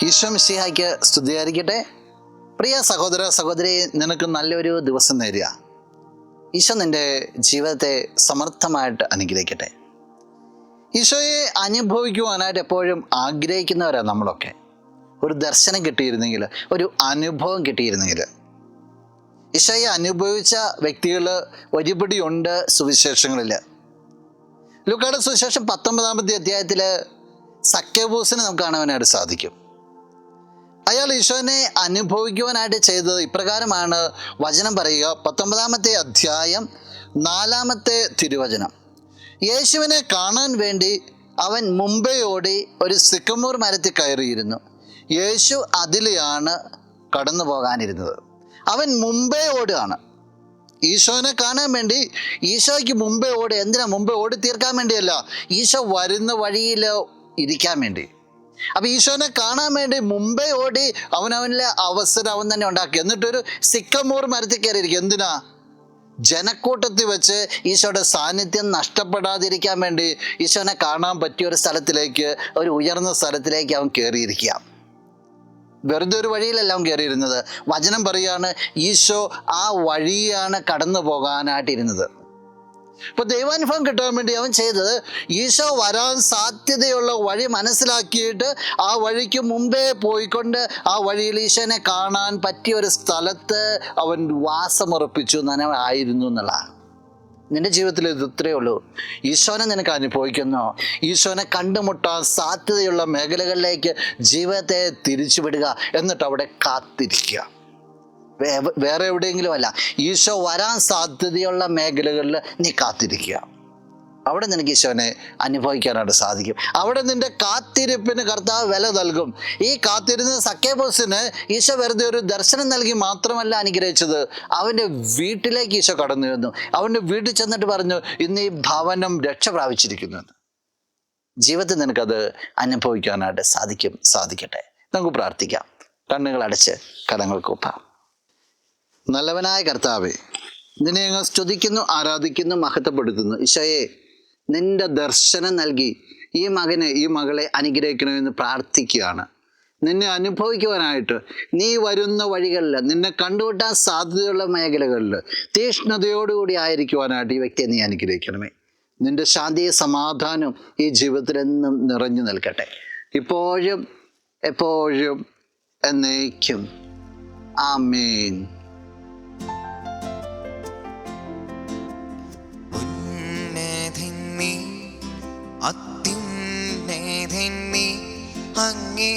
ഈശോ മിശിഹായ്ക്ക് സ്തുതിയായിരിക്കട്ടെ. പ്രിയ സഹോദര സഹോദരി, നിനക്ക് നല്ലൊരു ദിവസം നേരുക. ഈശോ നിൻ്റെ ജീവിതത്തെ സമർത്ഥമായിട്ട് അനുഗ്രഹിക്കട്ടെ. ഈശോയെ അനുഭവിക്കുവാനായിട്ട് എപ്പോഴും ആഗ്രഹിക്കുന്നവരാണ് നമ്മളൊക്കെ. ഒരു ദർശനം കിട്ടിയിരുന്നെങ്കിൽ, ഒരു അനുഭവം കിട്ടിയിരുന്നെങ്കിൽ. ഈശോയെ അനുഭവിച്ച വ്യക്തികൾ ഒരുപടിയുണ്ട് സുവിശേഷങ്ങളിൽ. ലൂക്കായുടെ സുവിശേഷം 19-ാമത്തെ അധ്യായത്തിൽ സക്കേവൂസിനെ നമുക്ക് കാണുവാനായിട്ട് സാധിക്കും. അയാൾ ഈശോനെ അനുഭവിക്കുവാനായിട്ട് ചെയ്തത് ഇപ്രകാരമാണ് വചനം പറയുക. 19-ാമത്തെ അധ്യായം 4-ാമത്തെ തിരുവചനം. യേശുവിനെ കാണാൻ വേണ്ടി അവൻ മുമ്പേ ഓടി ഒരു സിക്കമോർ മരത്തിൽ കയറിയിരുന്നു. യേശു അതിലെയാണ് കടന്നു പോകാനിരുന്നത്. അവൻ മുമ്പേ ഓടുകയാണ് ഈശോനെ കാണാൻ വേണ്ടി. ഈശോയ്ക്ക് മുമ്പേ ഓടി. എന്തിനാ മുമ്പേ ഓടി തീർക്കാൻ വേണ്ടിയല്ല, ഈശോ വരുന്ന വഴിയിൽ ഇരിക്കാൻ വേണ്ടി. അപ്പം ഈശോനെ കാണാൻ വേണ്ടി മുമ്പേ ഓടി അവനവനിലെ അവസരം അവൻ തന്നെ ഉണ്ടാക്കി. എന്നിട്ടൊരു സിക്കമോർ മരത്തിൽ കയറിയിരിക്കും. എന്തിനാ? ജനക്കൂട്ടത്തിൽ വെച്ച് ഈശോയുടെ സാന്നിധ്യം നഷ്ടപ്പെടാതിരിക്കാൻ വേണ്ടി ഈശോനെ കാണാൻ പറ്റിയ ഒരു സ്ഥലത്തിലേക്ക്, ഒരു ഉയർന്ന സ്ഥലത്തിലേക്ക് അവൻ കയറിയിരിക്കുക. വെറുതെ ഒരു വഴിയിലല്ല അവൻ കയറിയിരുന്നത്. വചനം പറയുകയാണ്, ഈശോ ആ വഴിയാണ് കടന്നു പോകാനായിട്ടിരുന്നത്. ഇപ്പോൾ ദൈവാനുഭവം കിട്ടാൻ വേണ്ടി അവൻ ചെയ്തത്, ഈശോ വരാൻ സാധ്യതയുള്ള വഴി മനസ്സിലാക്കിയിട്ട് ആ വഴിക്ക് മുമ്പേ പോയിക്കൊണ്ട് ആ വഴിയിൽ ഈശോനെ കാണാൻ പറ്റിയ ഒരു സ്ഥലത്ത് അവൻ വാസമുറപ്പിച്ചു ആയിരുന്നു എന്നുള്ളതാണ്. നിന്റെ ജീവിതത്തിൽ ഇത് ഇത്രയേ ഉള്ളൂ. ഈശോനെ നിനക്ക് അനുഭവിക്കുന്നോ, ഈശോനെ കണ്ടുമുട്ടാൻ സാധ്യതയുള്ള മേഖലകളിലേക്ക് ജീവിതത്തെ തിരിച്ചുവിടുക. എന്നിട്ട് അവിടെ കാത്തിരിക്കുക. വേറെ എവിടെയെങ്കിലും അല്ല, ഈശോ വരാൻ സാധ്യതയുള്ള മേഖലകളിൽ നീ കാത്തിരിക്കുക. അവിടെ നിനക്ക് ഈശോനെ അനുഭവിക്കാനായിട്ട് സാധിക്കും. അവിടെ നിന്റെ കാത്തിരിപ്പിന് കർത്താവ് വില നൽകും. ഈ കാത്തിരുന്ന സക്കേവൂസിന് ഈശോ വെറുതെ ഒരു ദർശനം നൽകി മാത്രമല്ല അനുഗ്രഹിച്ചത്, അവൻ്റെ വീട്ടിലേക്ക് ഈശോ കടന്നു വന്നു. അവൻ്റെ വീട്ടിൽ ചെന്നിട്ട് പറഞ്ഞു, ഇന്ന് ഈ ഭവനം രക്ഷ പ്രാപിച്ചിരിക്കുന്നു. ജീവിതത്തിൽ നിനക്കത് അനുഭവിക്കാനായിട്ട് സാധിക്കട്ടെ. നമുക്ക് പ്രാർത്ഥിക്കാം. കണ്ണുകൾ അടച്ച് കരങ്ങൾ കൂപ്പാം. നല്ലവനായ കർത്താവേ, നിന്നെ ഞങ്ങൾ സ്തുതിക്കുന്നു, ആരാധിക്കുന്നു, മഹത്വപ്പെടുത്തുന്നു. ഈശോയെ, നിന്റെ ദർശനം നൽകി ഈ മകളെ അനുഗ്രഹിക്കണമെന്ന് പ്രാർത്ഥിക്കുകയാണ്. നിന്നെ അനുഭവിക്കുവാനായിട്ട് നീ വരുന്ന വഴികളിൽ, നിന്നെ കണ്ടുമുട്ടാൻ സാധ്യതയുള്ള മേഖലകളിൽ തീഷ്ണതയോടുകൂടി ആയിരിക്കുവാനായിട്ട് ഈ വ്യക്തിയെ നീ അനുഗ്രഹിക്കണമേ. നിന്റെ ശാന്തിയും സമാധാനവും ഈ ജീവിതത്തിലെന്നും നിറഞ്ഞു നിൽക്കട്ടെ, ഇപ്പോഴും എപ്പോഴും എന്നേക്കും. ആമേൻ. അത്യുന്നതൻ നീ അങ്ങേ